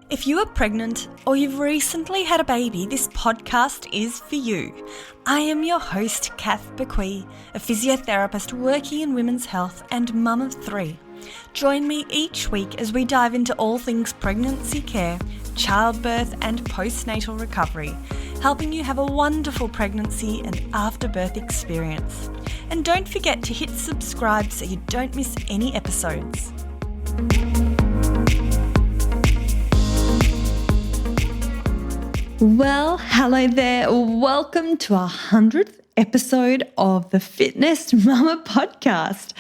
If you are pregnant or you've recently had a baby, this podcast is for you. I am your host, Kath Bequee, a physiotherapist working in women's health and mum of 3. Join me each week as we dive into all things pregnancy care, childbirth and postnatal recovery, helping you have a wonderful pregnancy and afterbirth experience. And don't forget to hit subscribe so you don't miss any episodes. Well, hello there. Welcome to our 100th episode of the FitNest Mama Podcast.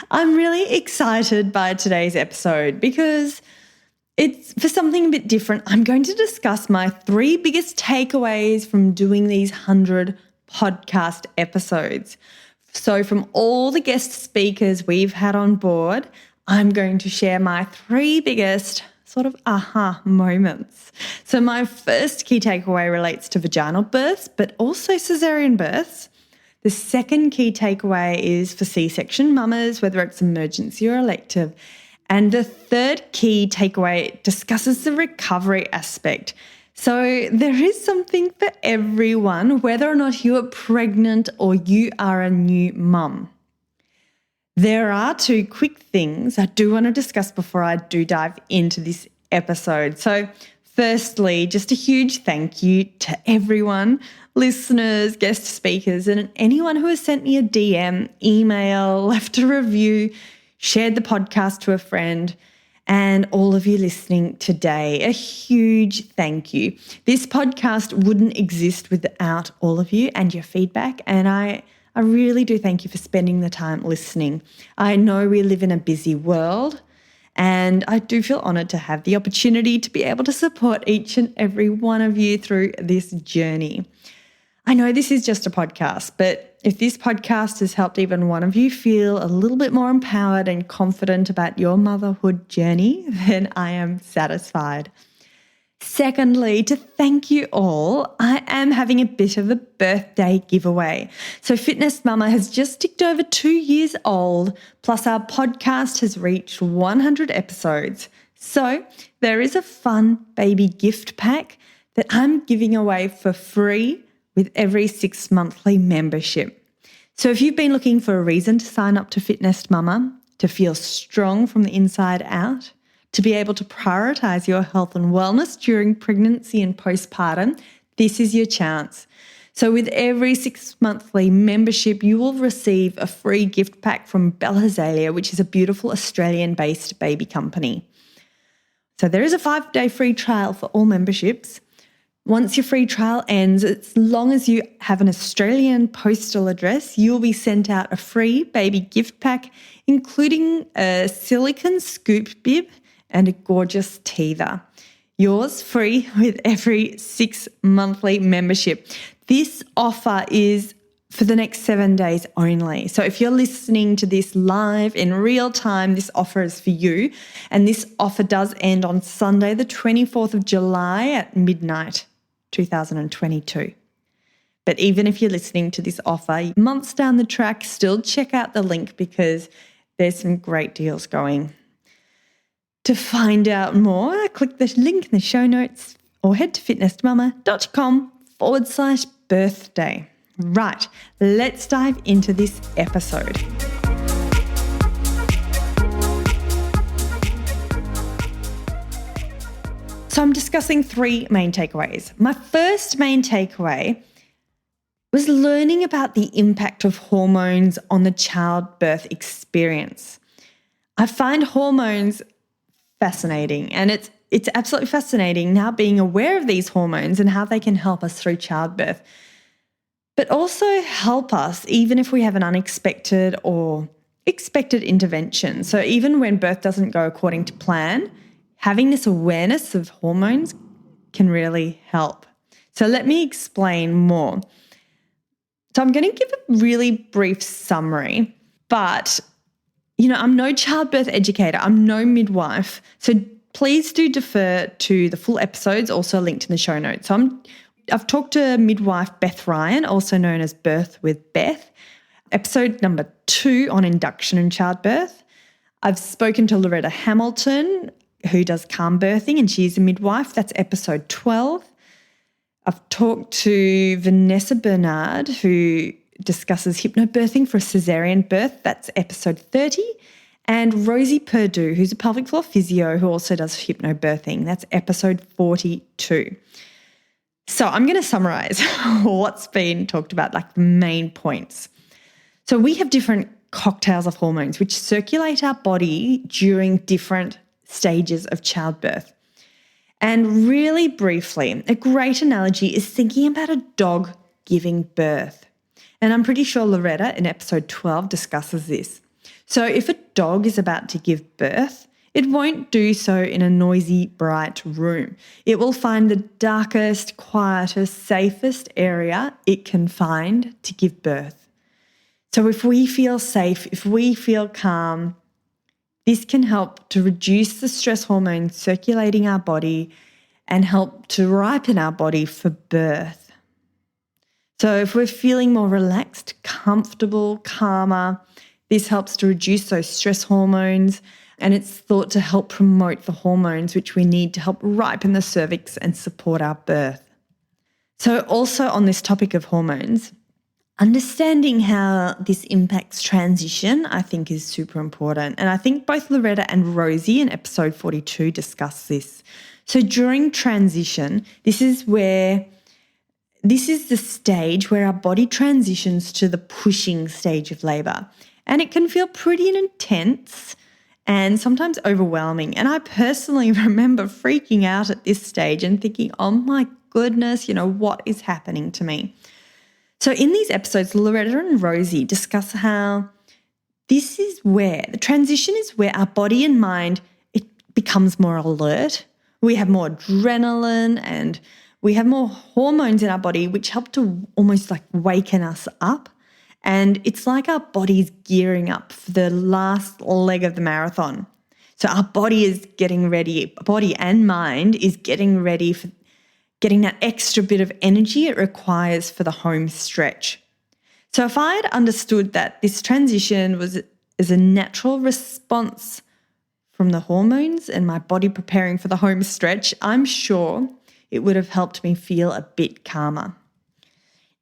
I'm really excited by today's episode because it's for something a bit different. I'm going to discuss my 3 biggest takeaways from doing these 100 podcast episodes. So from all the guest speakers we've had on board, I'm going to share my 3 biggest sort of aha moments. So my first key takeaway relates to vaginal births, but also caesarean births. The second key takeaway is for C-section mamas, whether it's emergency or elective. And the third key takeaway discusses the recovery aspect. So there is something for everyone, whether or not you are pregnant or you are a new mum. There are 2 quick things I do want to discuss before I do dive into this episode. So firstly, just a huge thank you to everyone, listeners, guest speakers, and anyone who has sent me a DM, email, left a review, shared the podcast to a friend, and all of you listening today. A huge thank you. This podcast wouldn't exist without all of you and your feedback, and I really do thank you for spending the time listening. I know we live in a busy world, and I do feel honoured to have the opportunity to be able to support each and every one of you through this journey. I know this is just a podcast, but if this podcast has helped even one of you feel a little bit more empowered and confident about your motherhood journey, then I am satisfied. Secondly, to thank you all, I am having a bit of a birthday giveaway. So FitNest Mama has just ticked over 2 years old, plus our podcast has reached 100 episodes. So there is a fun baby gift pack that I'm giving away for free with every 6 monthly membership. So if you've been looking for a reason to sign up to FitNest Mama, to feel strong from the inside out, to be able to prioritise your health and wellness during pregnancy and postpartum, this is your chance. So with every 6 monthly membership, you will receive a free gift pack from Bella Azalea, which is a beautiful Australian-based baby company. So there is a 5-day free trial for all memberships. Once your free trial ends, as long as you have an Australian postal address, you'll be sent out a free baby gift pack, including a silicone scoop bib and a gorgeous teether. Yours free with every 6 monthly membership. This offer is for the next 7 days only. So if you're listening to this live in real time, this offer is for you. And this offer does end on Sunday, the 24th of July at midnight, 2022. But even if you're listening to this offer months down the track, still check out the link because there's some great deals going. To find out more, click the link in the show notes or head to fitnessmama.com/birthday. Right, let's dive into this episode. So I'm discussing 3 main takeaways. My first main takeaway was learning about the impact of hormones on the childbirth experience. I find hormones fascinating, and it's absolutely fascinating now being aware of these hormones and how they can help us through childbirth, but also help us even if we have an unexpected or expected intervention. So even when birth doesn't go according to plan, having this awareness of hormones can really help. So let me explain more. So I'm going to give a really brief summary, but I'm no childbirth educator. I'm no midwife. So please do defer to the full episodes, also linked in the show notes. So I've talked to midwife Beth Ryan, also known as Birth with Beth, episode number 2 on induction and childbirth. I've spoken to Loretta Hamilton who does calm birthing, and she's a midwife. That's episode 12. I've talked to Vanessa Bernard, who discusses hypnobirthing for a caesarean birth. That's episode 30. And Rosie Perdue, who's a pelvic floor physio who also does hypnobirthing. That's episode 42. So I'm going to summarize what's been talked about, like the main points. So we have different cocktails of hormones which circulate our body during different stages of childbirth. And really briefly, a great analogy is thinking about a dog giving birth. And I'm pretty sure Loretta in episode 12 discusses this. So if a dog is about to give birth, it won't do so in a noisy, bright room. It will find the darkest, quietest, safest area it can find to give birth. So if we feel safe, if we feel calm, this can help to reduce the stress hormones circulating our body and help to ripen our body for birth. So if we're feeling more relaxed, comfortable, calmer, this helps to reduce those stress hormones, and it's thought to help promote the hormones which we need to help ripen the cervix and support our birth. So also on this topic of hormones, understanding how this impacts transition, I think, is super important. And I think both Loretta and Rosie in episode 42 discuss this. So during transition, this is the stage where our body transitions to the pushing stage of labour. And it can feel pretty intense and sometimes overwhelming. And I personally remember freaking out at this stage and thinking, oh my goodness, what is happening to me? So in these episodes, Loretta and Rosie discuss how this is where the transition is where our body and mind, it becomes more alert. We have more adrenaline and we have more hormones in our body which help to almost like waken us up. And it's like our body's gearing up for the last leg of the marathon. So our body is getting ready, body and mind is getting ready for getting that extra bit of energy it requires for the home stretch. So if I had understood that this transition is a natural response from the hormones and my body preparing for the home stretch, I'm sure it would have helped me feel a bit calmer.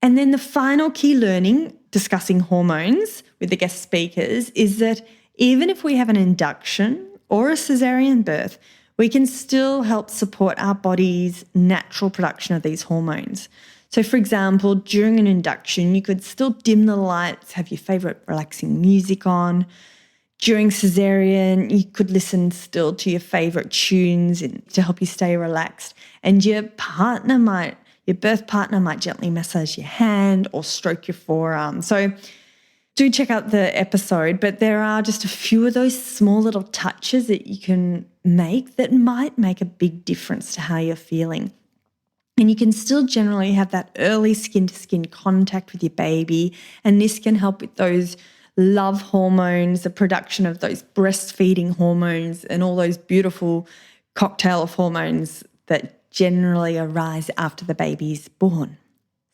And then the final key learning discussing hormones with the guest speakers is that even if we have an induction or a caesarean birth, we can still help support our body's natural production of these hormones. So for example, during an induction, you could still dim the lights, have your favourite relaxing music on. During caesarean, you could listen still to your favourite tunes to help you stay relaxed. And your birth partner might gently massage your hand or stroke your forearm. So do check out the episode, but there are just a few of those small little touches that you can make that might make a big difference to how you're feeling. And you can still generally have that early skin-to-skin contact with your baby, and this can help with those love hormones, the production of those breastfeeding hormones and all those beautiful cocktail of hormones that generally arise after the baby's born.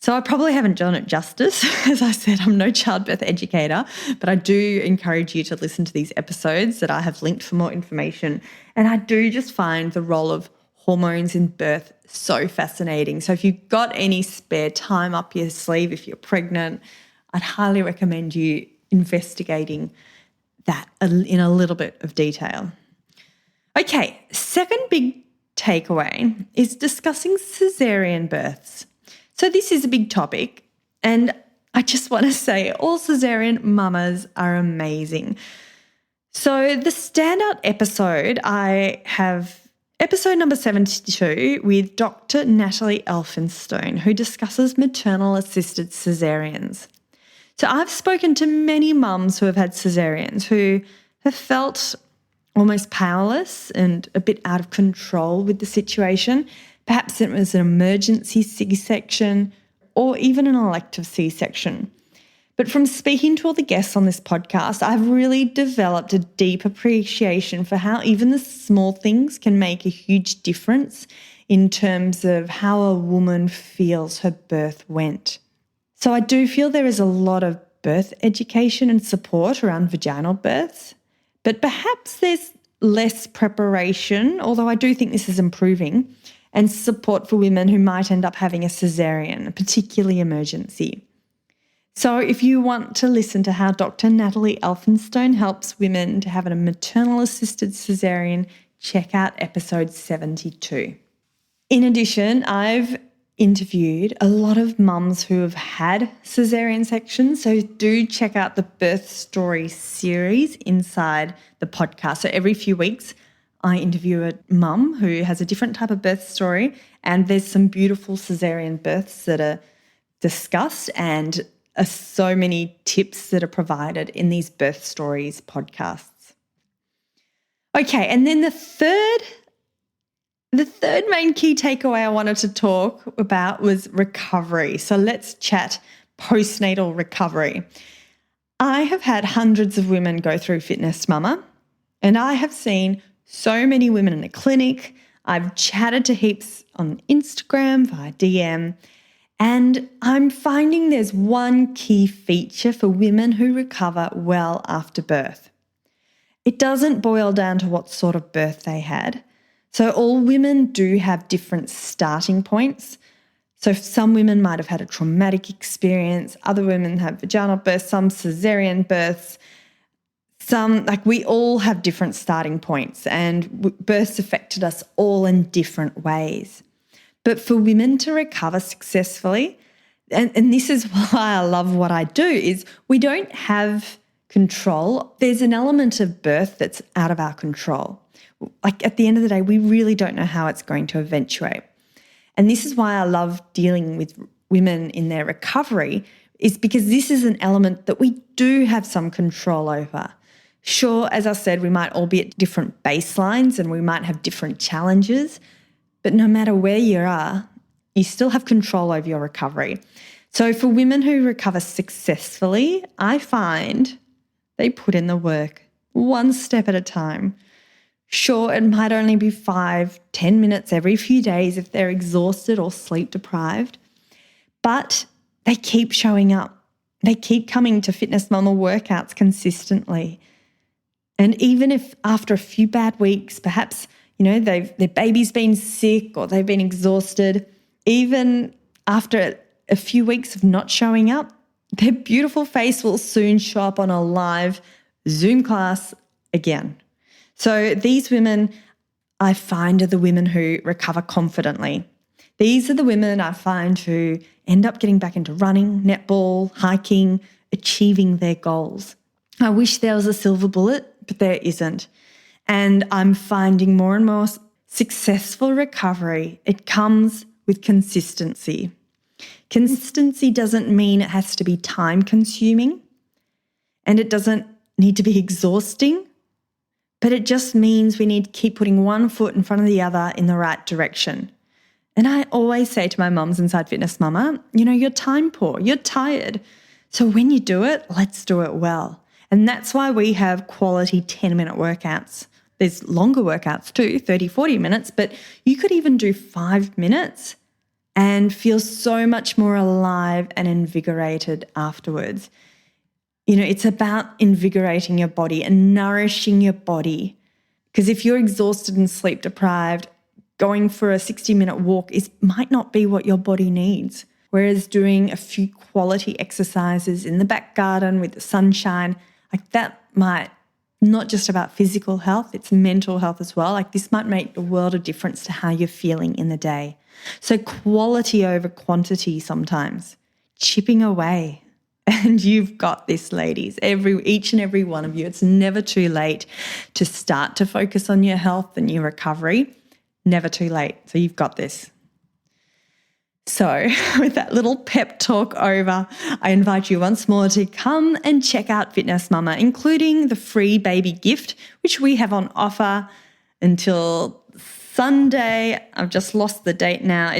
So I probably haven't done it justice. As I said, I'm no childbirth educator, but I do encourage you to listen to these episodes that I have linked for more information. And I do just find the role of hormones in birth so fascinating. So if you've got any spare time up your sleeve, if you're pregnant, I'd highly recommend you investigating that in a little bit of detail. Okay, second big takeaway is discussing caesarean births. So this is a big topic, and I just want to say all caesarean mamas are amazing. So the standout episode, I have episode number 72 with Dr. Natalie Elphinstone, who discusses maternal assisted caesareans. So I've spoken to many mums who have had caesareans who have felt almost powerless and a bit out of control with the situation. Perhaps it was an emergency C-section or even an elective C-section. But from speaking to all the guests on this podcast, I've really developed a deep appreciation for how even the small things can make a huge difference in terms of how a woman feels her birth went. So I do feel there is a lot of birth education and support around vaginal births, but perhaps there's less preparation, although I do think this is improving, and support for women who might end up having a caesarean, a particularly emergency. So if you want to listen to how Dr. Natalie Elphinstone helps women to have a maternal-assisted caesarean, check out episode 72. In addition, I've interviewed a lot of mums who have had caesarean sections, so do check out the birth story series inside the podcast. So every few weeks, I interview a mum who has a different type of birth story, and there's some beautiful caesarean births that are discussed and so many tips that are provided in these birth stories podcasts. Okay, and then the third main key takeaway I wanted to talk about was recovery. So let's chat postnatal recovery. I have had hundreds of women go through FitNest Mama, and I have seen so many women in the clinic. I've chatted to heaps on Instagram via DM, and I'm finding there's one key feature for women who recover well after birth. It doesn't boil down to what sort of birth they had. So all women do have different starting points. So some women might have had a traumatic experience, other women have vaginal births, some caesarean births. We all have different starting points, and births affected us all in different ways. But for women to recover successfully, and this is why I love what I do, is we don't have control. There's an element of birth that's out of our control. Like at the end of the day, we really don't know how it's going to eventuate. And this is why I love dealing with women in their recovery, is because this is an element that we do have some control over. Sure, as I said, we might all be at different baselines and we might have different challenges, but no matter where you are, you still have control over your recovery. So for women who recover successfully, I find they put in the work one step at a time. Sure, it might only be 5-10 minutes every few days if they're exhausted or sleep deprived, but they keep showing up. They keep coming to FitNest Mama workouts consistently. And even if after a few bad weeks, perhaps, their baby's been sick or they've been exhausted, even after a few weeks of not showing up, their beautiful face will soon show up on a live Zoom class again. So these women I find are the women who recover confidently. These are the women I find who end up getting back into running, netball, hiking, achieving their goals. I wish there was a silver bullet, but there isn't. And I'm finding more and more successful recovery. It comes with consistency. Consistency doesn't mean it has to be time consuming, and it doesn't need to be exhausting. But it just means we need to keep putting one foot in front of the other in the right direction. And I always say to my mums inside FitNest Mama, you're time poor, you're tired. So when you do it, let's do it well. And that's why we have quality 10-minute workouts. There's longer workouts too, 30, 40 minutes, but you could even do 5 minutes and feel so much more alive and invigorated afterwards. It's about invigorating your body and nourishing your body. Because if you're exhausted and sleep deprived, going for a 60-minute walk might not be what your body needs. Whereas doing a few quality exercises in the back garden with the sunshine, that might, not just about physical health, it's mental health as well. This might make a world of difference to how you're feeling in the day. So quality over quantity sometimes, chipping away. And you've got this, ladies, each and every one of you. It's never too late to start to focus on your health and your recovery. Never too late. So you've got this. So with that little pep talk over, I invite you once more to come and check out FitNest Mama, including the free baby gift, which we have on offer until Sunday. I've just lost the date now.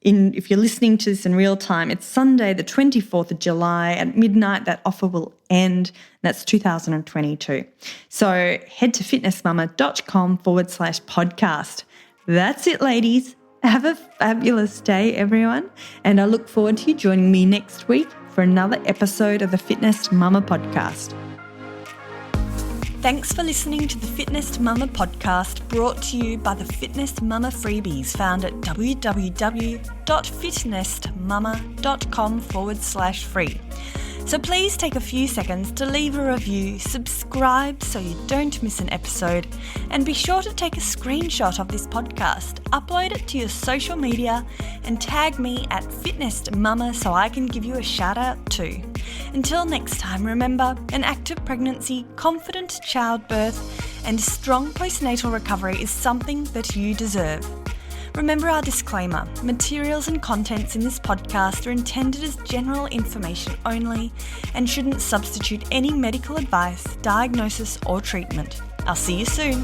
If you're listening to this in real time, it's Sunday, the 24th of July at midnight. That offer will end. That's 2022. So head to fitnessmama.com/podcast. That's it, ladies. Have a fabulous day, everyone. And I look forward to you joining me next week for another episode of the FitNest Mama Podcast. Thanks for listening to the FitNest Mama Podcast, brought to you by the FitNest Mama freebies found at www.fitnestmama.com/free. So please take a few seconds to leave a review, subscribe so you don't miss an episode, and be sure to take a screenshot of this podcast, upload it to your social media, and tag me at FitNest Mama so I can give you a shout out too. Until next time, remember, an active pregnancy, confident childbirth, and strong postnatal recovery is something that you deserve. Remember our disclaimer: materials and contents in this podcast are intended as general information only and shouldn't substitute any medical advice, diagnosis, or treatment. I'll see you soon.